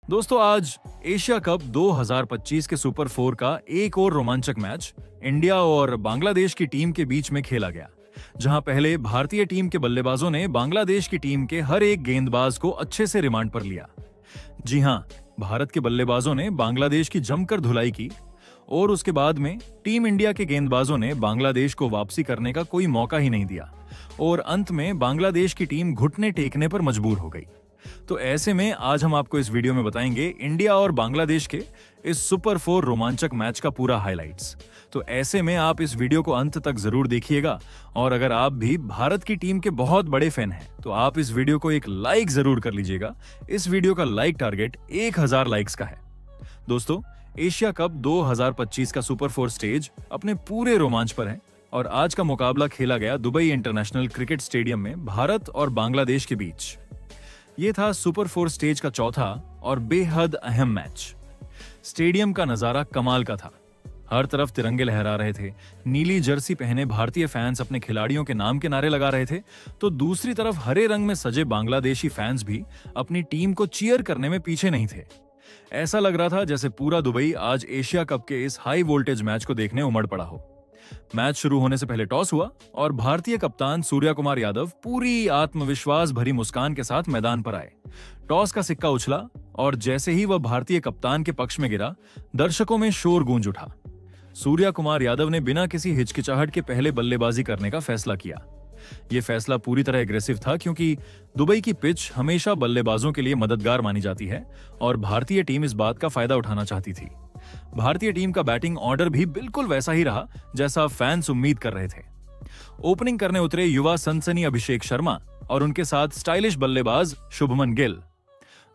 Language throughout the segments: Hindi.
दोस्तों, आज एशिया कप 2025 के सुपर 4 का एक और रोमांचक मैच इंडिया और बांग्लादेश की टीम के बीच में खेला गया, जहां पहले भारतीय टीम के बल्लेबाजों ने बांग्लादेश की टीम के हर एक गेंदबाज को अच्छे से रिमांड पर लिया। जी हां, भारत के बल्लेबाजों ने बांग्लादेश की जमकर धुलाई की और उसके बाद में टीम इंडिया के गेंदबाजों ने बांग्लादेश को वापसी करने का कोई मौका ही नहीं दिया और अंत में बांग्लादेश की टीम घुटने टेकने पर मजबूर हो गई। तो ऐसे में आज हम आपको इस वीडियो में बताएंगे इंडिया और बांग्लादेश के इस सुपर 4 रोमांचक मैच का पूरा हाइलाइट्स। तो ऐसे में आप इस वीडियो को अंत तक जरूर देखिएगा और अगर आप भी भारत की टीम के बहुत बड़े फैन हैं तो आप इस वीडियो को एक लाइक जरूर कर लीजिएगा। इस वीडियो का लाइक टारगेट 1000 लाइक्स का है। दोस्तों, एशिया कप 2025 का सुपर 4 स्टेज अपने पूरे रोमांच पर है और आज का मुकाबला खेला गया दुबई इंटरनेशनल क्रिकेट स्टेडियम में भारत और बांग्लादेश के बीच। ये था सुपर 4 स्टेज का चौथा और बेहद अहम मैच। स्टेडियम का नजारा कमाल का था। हर तरफ तिरंगे लहरा रहे थे, नीली जर्सी पहने भारतीय फैंस अपने खिलाड़ियों के नाम के नारे लगा रहे थे, तो दूसरी तरफ हरे रंग में सजे बांग्लादेशी फैंस भी अपनी टीम को चीयर करने में पीछे नहीं थे। ऐसा लग रहा था जैसे पूरा दुबई आज एशिया कप के इस हाई वोल्टेज मैच को देखने उमड़ पड़ा हो। मैच शुरू होने से पहले टॉस हुआ और भारतीय कप्तान सूर्या कुमार यादव पूरी आत्मविश्वास भरी मुस्कान के साथ मैदान पर आए। टॉस का सिक्का उछला और जैसे ही वह भारतीय कप्तान के पक्ष में गिरा, दर्शकों में शोर गूंज उठा। सूर्या कुमार यादव ने बिना किसी हिचकिचाहट के पहले बल्लेबाजी करने का फैसला किया। यह फैसला पूरी तरह एग्रेसिव था क्योंकि दुबई की पिच हमेशा बल्लेबाजों के लिए मददगार मानी जाती है और भारतीय टीम इस बात का फायदा उठाना चाहती थी। भारतीय टीम का बैटिंग ऑर्डर भी बिल्कुल वैसा ही रहा जैसा फैंस उम्मीद कर रहे थे। ओपनिंग करने उतरे युवा सनसनी अभिषेक शर्मा और उनके साथ स्टाइलिश बल्लेबाज शुभमन गिल।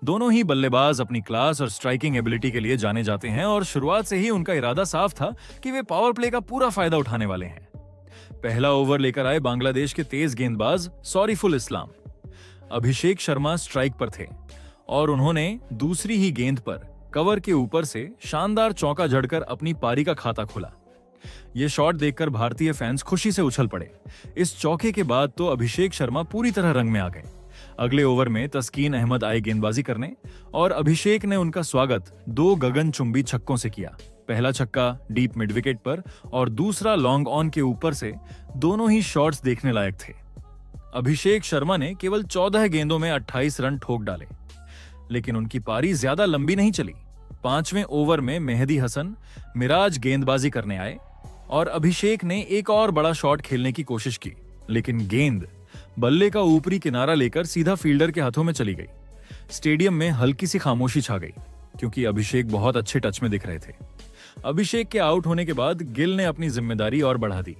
दोनों ही बल्लेबाज अपनी क्लास और स्ट्राइकिंग एबिलिटी के लिए जाने जाते हैं और शुरुआत से ही उनका इरादा साफ था कि वे पावर प्ले का पूरा फायदा उठाने वाले हैं। पहला ओवर लेकर आए बांग्लादेश के तेज गेंदबाज सॉरीफुल इस्लाम। अभिषेक शर्मा स्ट्राइक पर थे और उन्होंने दूसरी ही गेंद पर कवर के ऊपर से शानदार चौका जड़कर अपनी पारी का खाता खोला। यह शॉट देखकर भारतीय फैंस खुशी से उछल पड़े। इस चौके के बाद तो अभिषेक शर्मा पूरी तरह रंग में आ गए। अगले ओवर में तस्कीन अहमद आए गेंदबाजी करने और अभिषेक ने उनका स्वागत 2 गगनचुंबी छक्कों से किया। पहला छक्का डीप मिड विकेट पर और दूसरा लॉन्ग ऑन के ऊपर से। दोनों ही शॉट्स देखने लायक थे। अभिषेक शर्मा ने केवल 14 गेंदों में 28 रन ठोक डाले, लेकिन उनकी पारी ज्यादा लंबी नहीं चली। 5वें ओवर में मेहदी हसन मिराज गेंदबाजी करने आए और अभिषेक ने एक और बड़ा शॉट खेलने की कोशिश की, लेकिन गेंद बल्ले का ऊपरी किनारा लेकर सीधा फील्डर के हाथों में चली गई। स्टेडियम में हल्की सी खामोशी छा गई क्योंकि अभिषेक बहुत अच्छे टच में दिख रहे थे। अभिषेक के आउट होने के बाद गिल ने अपनी जिम्मेदारी और बढ़ा दी।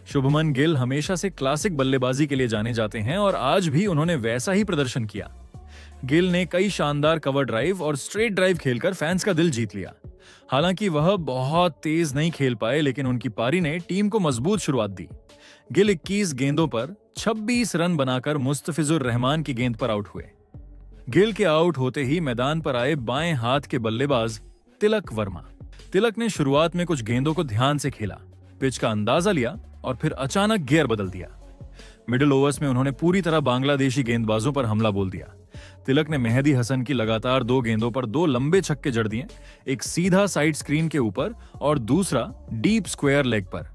शुभमन गिल हमेशा से क्लासिक बल्लेबाजी के लिए जाने जाते हैं और आज भी उन्होंने वैसा ही प्रदर्शन किया। गिल ने कई शानदार कवर ड्राइव और स्ट्रेट ड्राइव खेलकर फैंस का दिल जीत लिया। हालांकि वह बहुत तेज नहीं खेल पाए, लेकिन उनकी पारी ने टीम को मजबूत शुरुआत दी। गिल 21 गेंदों पर 26 रन बनाकर मुस्तफिजुर रहमान की गेंद पर आउट हुए। गिल के आउट होते ही मैदान पर आए बाएं हाथ के बल्लेबाज तिलक वर्मा। तिलक ने शुरुआत में कुछ गेंदों को ध्यान से खेला, पिच का अंदाजा लिया और फिर अचानक गियर बदल दिया। मिडिल ओवर्स में उन्होंने पूरी तरह बांग्लादेशी गेंदबाजों पर हमला बोल दिया। तिलक ने मेहदी हसन की लगातार 2 गेंदों पर 2 लंबे छक्के जड़ दिए, एक सीधा साइड स्क्रीन के ऊपर और दूसरा डीप स्क्वायर लेग पर।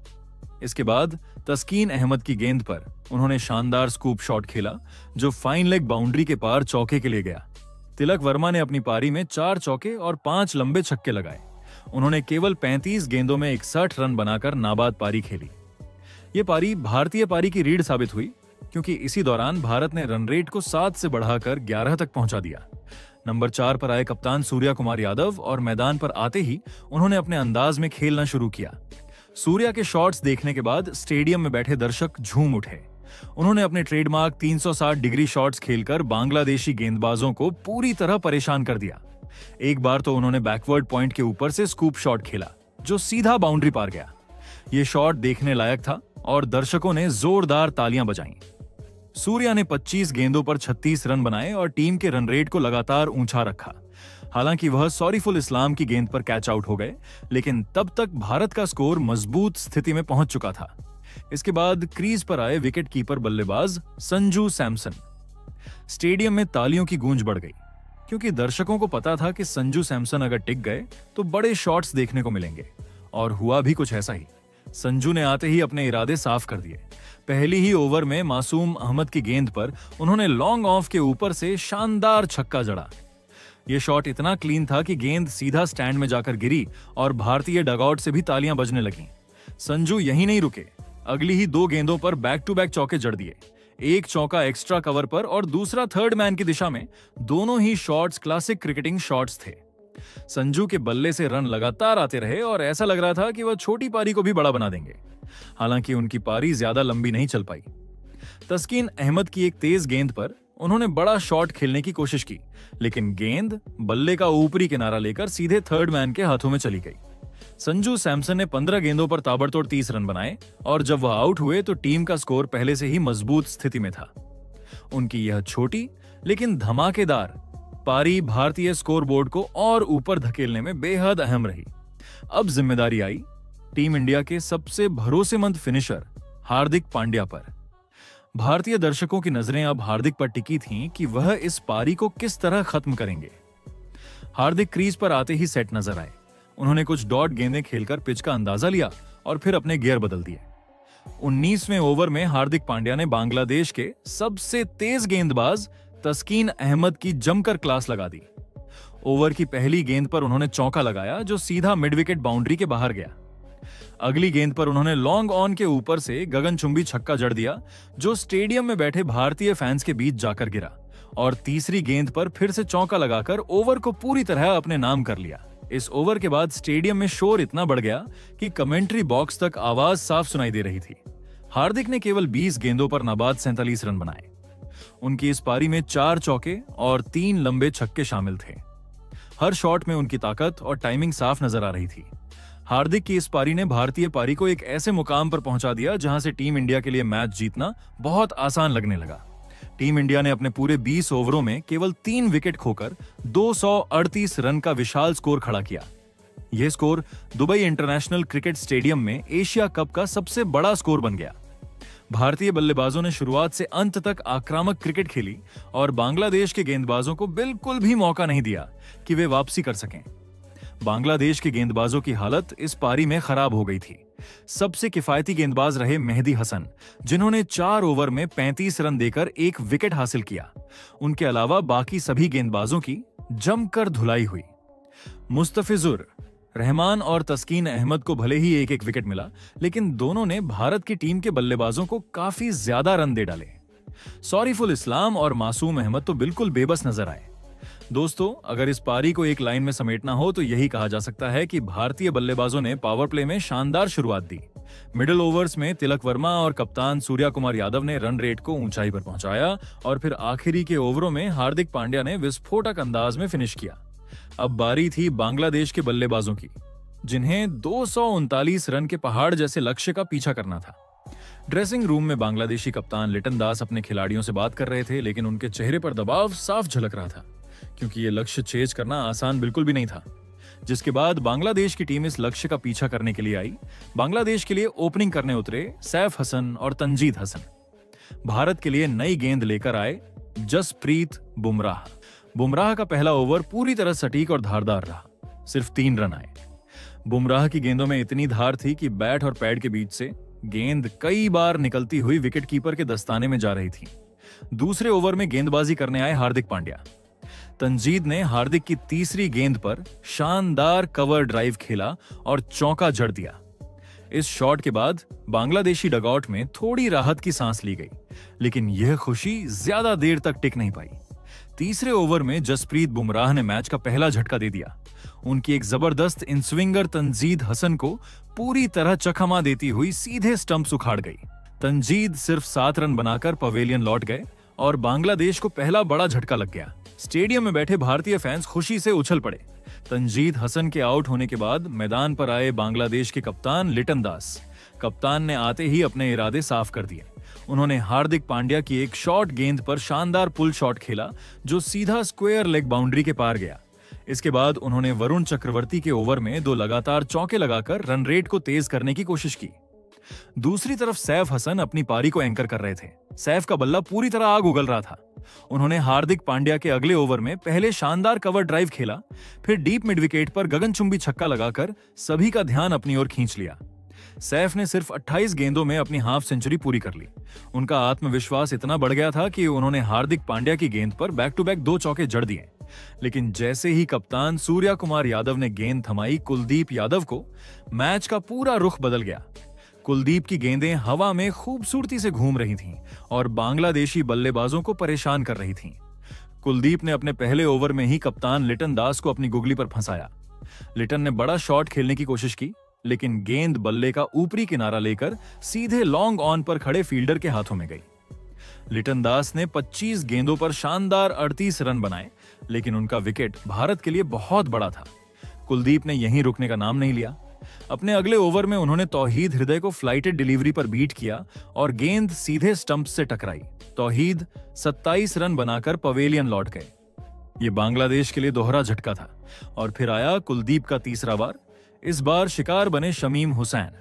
इसके बाद तस्कीन अहमद की गेंद पर उन्होंने शानदार स्कूप शॉट खेला जो फाइन लेग बाउंड्री के पार चौके के लिए गया। तिलक वर्मा ने अपनी पारी में 4 चौके और 5 लंबे छक्के लगाए। उन्होंने केवल 35 गेंदों में 61 रन बनाकर नाबाद पारी खेली। ये पारी भारतीय पारी की रीढ़ साबित हुई क्योंकि इसी दौरान भारत ने रन रेट को 7 से बढ़ाकर 11 तक पहुंचा दिया। नंबर 4 पर आए कप्तान सूर्या कुमार यादव और मैदान पर आते ही उन्होंने अपने अंदाज में खेलना शुरू किया। सूर्या के शॉट्स देखने के बाद स्टेडियम में बैठे दर्शक झूम उठे। उन्होंने अपने ट्रेडमार्क 360 डिग्री शॉट्स खेलकर बांग्लादेशी गेंदबाजों को पूरी तरह परेशान कर दिया। एक बार तो उन्होंने बैकवर्ड पॉइंट के ऊपर से स्कूप शॉट खेला जो सीधा बाउंड्री पार गया। यह शॉट देखने लायक था और दर्शकों ने जोरदार तालियां बजाईं। सूर्या ने 25 गेंदों पर 36 रन बनाए और टीम के रन रेट को लगातार ऊंचा रखा। हालांकि वह सॉरीफुल इस्लाम की गेंद पर कैच आउट हो गए, लेकिन तब तक भारत का स्कोर मजबूत स्थिति में पहुंच चुका था। इसके बाद क्रीज पर आए विकेट कीपर बल्लेबाज संजू सैमसन। स्टेडियम में तालियों की गूंज बढ़ गई क्योंकि दर्शकों को पता था कि संजू सैमसन अगर टिक गए तो बड़े शॉट्स देखने को मिलेंगे। और हुआ भी कुछ ऐसा ही। संजू ने आते ही अपने इरादे साफ कर दिए। पहली ही ओवर में मासूम अहमद की गेंद पर उन्होंने लॉन्ग ऑफ के ऊपर से शानदार छक्का जड़ा। यह शॉट इतना क्लीन था कि गेंद सीधा स्टैंड में जाकर गिरी और भारतीय डगआउट से भी तालियां बजने लगीं। संजू यहीं नहीं रुके, अगली ही 2 गेंदों पर बैक टू बैक चौके जड़ दिए। एक चौका एक्स्ट्रा कवर पर और दूसरा थर्ड मैन की दिशा में। दोनों ही शॉट्स क्लासिक क्रिकेटिंग शॉट्स थे। संजू के बल्ले से रन लगातार आते रहे और ऐसा लग रहा था कि वह छोटी पारी को भी बड़ा बना देंगे। हालांकि उनकी पारी ज्यादा लंबी नहीं चल पाई। तस्कीन अहमद की एक तेज गेंद पर उन्होंने बड़ा शॉट खेलने की कोशिश की, लेकिन गेंद बल्ले का ऊपरी किनारा लेकर सीधे थर्ड मैन के हाथों में चली गई। संजू सैमसन ने 15 गेंदों पर ताबड़तोड़ 30 रन बनाए और जब वह आउट हुए तो टीम का स्कोर पहले से ही मजबूत स्थिति में था। उनकी यह छोटी लेकिन धमाकेदार पारी भारतीय स्कोरबोर्ड को और ऊपर धकेलने में बेहद अहम रही। अब जिम्मेदारी आई टीम इंडिया के सबसे भरोसेमंद फिनिशर हार्दिक पांड्या पर। भारतीय दर्शकों की नजरें अब हार्दिक पर टिकी थीं कि वह इस पारी को किस तरह खत्म करेंगे। हार्दिक क्रीज पर आते ही सेट नजर आए। उन्होंने कुछ डॉट गेंदें खेलकर पिच का अंदाजा लिया और फिर अपने गियर बदल दिए। 19वें ओवर में हार्दिक पांड्या ने बांग्लादेश के सबसे तेज गेंदबाज तस्कीन अहमद की जमकर क्लास लगा दी। ओवर की पहली गेंद पर उन्होंने चौका लगाया जो सीधा मिड विकेट बाउंड्री के बाहर गया। अगली गेंद पर उन्होंने लॉन्ग ऑन के ऊपर से गगनचुंबी छक्का जड़ दिया जो स्टेडियम में बैठे भारतीय फैंस के बीच जाकर गिरा। और तीसरी गेंद पर फिर से चौका लगाकर ओवर को पूरी तरह अपने नाम कर लिया। इस ओवर के बाद स्टेडियम में शोर इतना बढ़ गया कि कमेंट्री बॉक्स तक आवाज साफ सुनाई दे रही थी। हार्दिक ने केवल 20 गेंदों पर नाबाद 47 रन बनाए। उनकी इस पारी में 4 चौके और 3 लंबे छक्के शामिल थे। हर शॉट में उनकी ताकत और टाइमिंग साफ नजर आ रही थी। हार्दिक की इस पारी ने भारतीय पारी को एक ऐसे मुकाम पर पहुंचा दिया जहां से टीम इंडिया के लिए मैच जीतना बहुत आसान लगने लगा। टीम इंडिया ने अपने पूरे 20 ओवरों में केवल 3 विकेट खोकर 238 रन का विशाल स्कोर खड़ा किया। यह score Dubai international cricket stadium में एशिया कप का सबसे बड़ा स्कोर बन गया। भारतीय बल्लेबाजों ने शुरुआत से अंत तक आक्रामक क्रिकेट खेली और बांग्लादेश के गेंदबाजों को बिल्कुल भी मौका नहीं दिया कि वे वापसी कर सकें। बांग्लादेश के गेंदबाजों की हालत इस पारी में खराब हो गई थी। सबसे किफायती गेंदबाज रहे मेहदी हसन, जिन्होंने 4 ओवर में 35 रन देकर 1 विकेट हासिल किया। उनके अलावा बाकी सभी गेंदबाजों की जमकर धुलाई हुई। मुस्तफिजुर रहमान और तस्कीन अहमद को भले ही 1-1 विकेट मिला, लेकिन दोनों ने भारत की टीम के बल्लेबाजों को काफी ज्यादा रन दे डाले। सॉरीफुल इस्लाम और मासूम अहमद तो बिल्कुल बेबस नजर आए। दोस्तों, अगर इस पारी को एक लाइन में समेटना हो तो यही कहा जा सकता है कि भारतीय बल्लेबाजों ने पावर प्ले में शानदार शुरुआत दी। मिडिल ओवर्स में तिलक वर्मा और कप्तान सूर्या कुमार यादव ने रन रेट को ऊंचाई पर पहुंचाया और फिर आखिरी के ओवरों में हार्दिक पांड्या ने विस्फोटक अंदाज में फिनिश किया। अब बारी थी बांग्लादेश के बल्लेबाजों की, जिन्हें 239 रन के पहाड़ जैसे लक्ष्य का पीछा करना था। ड्रेसिंग रूम में बांग्लादेशी कप्तान लिटन दास अपने खिलाड़ियों से बात कर रहे थे, लेकिन उनके चेहरे पर दबाव साफ झलक रहा था, क्योंकि ये लक्ष्य चेज करना आसान बिल्कुल भी नहीं था। जिसके बाद बांग्लादेश की टीम इस लक्ष्य का पीछा करने के लिए आई। बांग्लादेश के लिए ओपनिंग करने उतरे सैफ हसन और तंजीद हसन। भारत के लिए नई गेंद लेकर आए जसप्रीत बुमराह। बुमराह का पहला ओवर पूरी तरह सटीक और धारदार रहा। सिर्फ 3 रन आए। बुमराह की गेंदों में इतनी धार थी कि बैट और पैड के बीच से गेंद कई बार निकलती हुई विकेटकीपर के दस्ताने में जा रही थी। दूसरे ओवर में गेंदबाजी करने आए हार्दिक पांड्या। तंजीद ने हार्दिक की तीसरी गेंद पर शानदार कवर ड्राइव खेला और चौका जड़ दिया। इस शॉट के बाद बांग्लादेशी डगआउट में थोड़ी राहत की सांस ली गई, लेकिन यह खुशी ज्यादा देर तक टिक नहीं पाई। तीसरे ओवर में जसप्रीत बुमराह ने मैच का पहला झटका दे दिया। उनकी एक जबरदस्त इनस्विंगर तंजीद हसन को पूरी तरह चकमा देती हुई सीधे स्टंप्स उखाड़ गई। तंजीद सिर्फ 7 रन बनाकर पवेलियन लौट गए और बांग्लादेश को पहला बड़ा झटका लग गया। स्टेडियम में बैठे भारतीय फैंस खुशी से उछल पड़े। तंजीद हसन के आउट होने के बाद मैदान पर आए बांग्लादेश के कप्तान लिटन दास। कप्तान ने आते ही अपने इरादे साफ कर दिए। उन्होंने हार्दिक पांड्या की एक शॉर्ट गेंद पर शानदार पुल शॉट खेला जो सीधा स्क्वायर लेग बाउंड्री के पार गया। इसके बाद उन्होंने वरुण चक्रवर्ती के ओवर में 2 लगातार चौके लगाकर रन रेट को तेज करने की कोशिश की। दूसरी तरफ सैफ हसन अपनी पारी को एंकर कर रहे थे। सैफ का बल्ला पूरी तरह आग उगल रहा था। उन्होंने हार्दिक पांड्या के अगले ओवर में पहले शानदार कवर ड्राइव खेला, फिर डीप मिड विकेट पर गगनचुंबी छक्का लगाकर सभी का ध्यान अपनी ओर खींच लिया। सैफ ने सिर्फ 28 गेंदों में अपनी हाफ सेंचुरी पूरी कर ली। उनका आत्मविश्वास इतना बढ़ गया था कि उन्होंने हार्दिक पांड्या की गेंद पर बैक टू बैक 2 चौके जड़ दिए। लेकिन जैसे ही कप्तान सूर्या कुमार यादव ने गेंद थमाई कुलदीप यादव को, मैच का पूरा रुख बदल गया। कुलदीप की गेंदें हवा में खूबसूरती से घूम रही थीं और बांग्लादेशी बल्लेबाजों को परेशान कर रही थीं। कुलदीप ने अपने पहले ओवर में ही कप्तान लिटन दास को अपनी गुगली पर फंसाया। लिटन ने बड़ा शॉट खेलने की कोशिश की, लेकिन गेंद बल्ले का ऊपरी किनारा लेकर सीधे लॉन्ग ऑन पर खड़े फील्डर के हाथों में गई। लिटन दास ने 25 गेंदों पर शानदार 38 रन बनाए, लेकिन उनका विकेट भारत के लिए बहुत बड़ा था। कुलदीप ने यहीं रुकने का नाम नहीं लिया। अपने अगले ओवर में उन्होंने तौहीद हृदय को फ्लाइटेड डिलीवरी पर बीट किया और गेंद सीधे स्टंप से टकराई। तौहीद 27 रन बनाकर पवेलियन लौट गए। ये बांग्लादेश के लिए दोहरा झटका था। और फिर आया कुलदीप का तीसरा वार। इस बार शिकार बने शमीम हुसैन।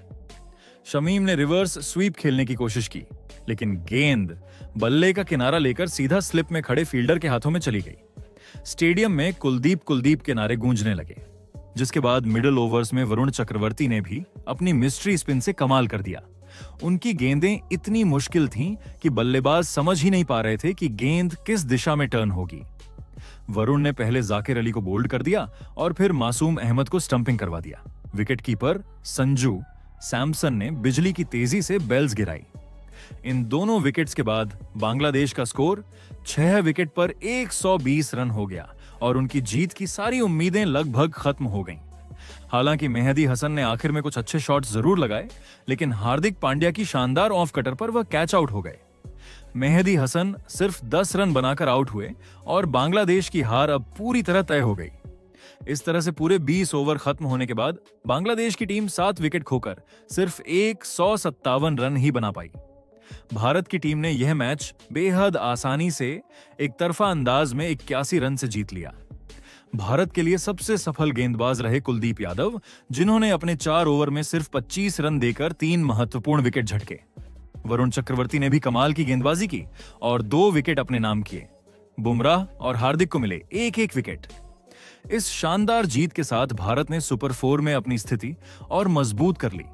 शमीम ने रिवर्स स्वीप खेलने की कोशिश की, लेकिन गेंद बल्ले का किनारा लेकर सीधा स्लिप में खड़े फील्डर के हाथों में चली गई। स्टेडियम में कुलदीप के नारे गूंजने लगे, जिसके बाद मिडिल ओवर्स में वरुण चक्रवर्ती ने भी अपनी मिस्ट्री स्पिन से कमाल कर दिया। उनकी गेंदें इतनी मुश्किल थीं कि बल्लेबाज समझ ही नहीं पा रहे थे कि गेंद किस दिशा में टर्न होगी। वरुण ने पहले जाकिर अली को बोल्ड कर दिया और फिर मासूम अहमद को स्टंपिंग करवा दिया। विकेटकीपर संजू सैमसन ने बिजली की तेजी से बेल्स गिराई। इन दोनों विकेट्स के बाद बांग्लादेश का स्कोर 6 विकेट पर 120 रन हो गया और उनकी जीत की सारी उम्मीदें लगभग खत्म हो गईं। हालांकि मेहदी हसन ने आखिर में कुछ अच्छे शॉट्स जरूर लगाए, लेकिन हार्दिक पांड्या की शानदार ऑफ कटर पर वह कैच आउट हो गए। मेहदी हसन सिर्फ 10 रन बनाकर आउट हुए और बांग्लादेश की हार अब पूरी तरह तय हो गई। इस तरह से पूरे 20 ओवर खत्म होने के बाद बांग्लादेश की टीम 7 विकेट खोकर सिर्फ 157 रन ही बना पाई। भारत की टीम ने यह मैच बेहद आसानी से एक तरफा अंदाज में 81 रन से जीत लिया। भारत के लिए सबसे सफल गेंदबाज रहे कुलदीप यादव, जिन्होंने अपने 4 ओवर में सिर्फ 25 रन देकर 3 महत्वपूर्ण विकेट झटके। वरुण चक्रवर्ती ने भी कमाल की गेंदबाजी की और 2 विकेट अपने नाम किए। बुमराह और हार्दिक को मिले 1-1 विकेट। इस शानदार जीत के साथ भारत ने सुपर 4 में अपनी स्थिति और मजबूत कर ली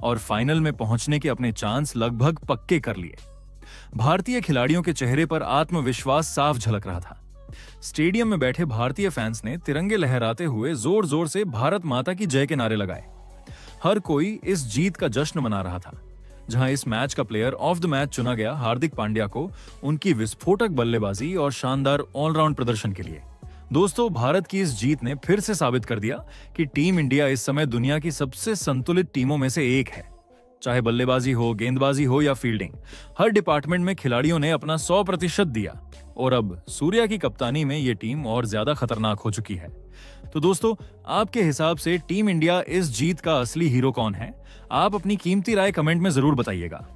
और फाइनल में पहुंचने के अपने चांस लगभग पक्के कर लिए। भारतीय खिलाड़ियों के चेहरे पर आत्मविश्वास साफ झलक रहा था। स्टेडियम में बैठे भारतीय फैंस ने तिरंगे लहराते हुए जोर जोर से भारत माता की जय के नारे लगाए। हर कोई इस जीत का जश्न मना रहा था। जहां इस मैच का प्लेयर ऑफ द मैच चुना गया हार्दिक पांड्या को उनकी विस्फोटक बल्लेबाजी और शानदार ऑलराउंड प्रदर्शन के लिए। दोस्तों, भारत की इस जीत ने फिर से साबित कर दिया कि टीम इंडिया इस समय दुनिया की सबसे संतुलित टीमों में से एक है। चाहे बल्लेबाजी हो, गेंदबाजी हो या फील्डिंग, हर डिपार्टमेंट में खिलाड़ियों ने अपना 100% दिया और अब सूर्या की कप्तानी में ये टीम और ज्यादा खतरनाक हो चुकी है। तो दोस्तों, आपके हिसाब से टीम इंडिया इस जीत का असली हीरो कौन है? आप अपनी कीमती राय कमेंट में जरूर बताइएगा।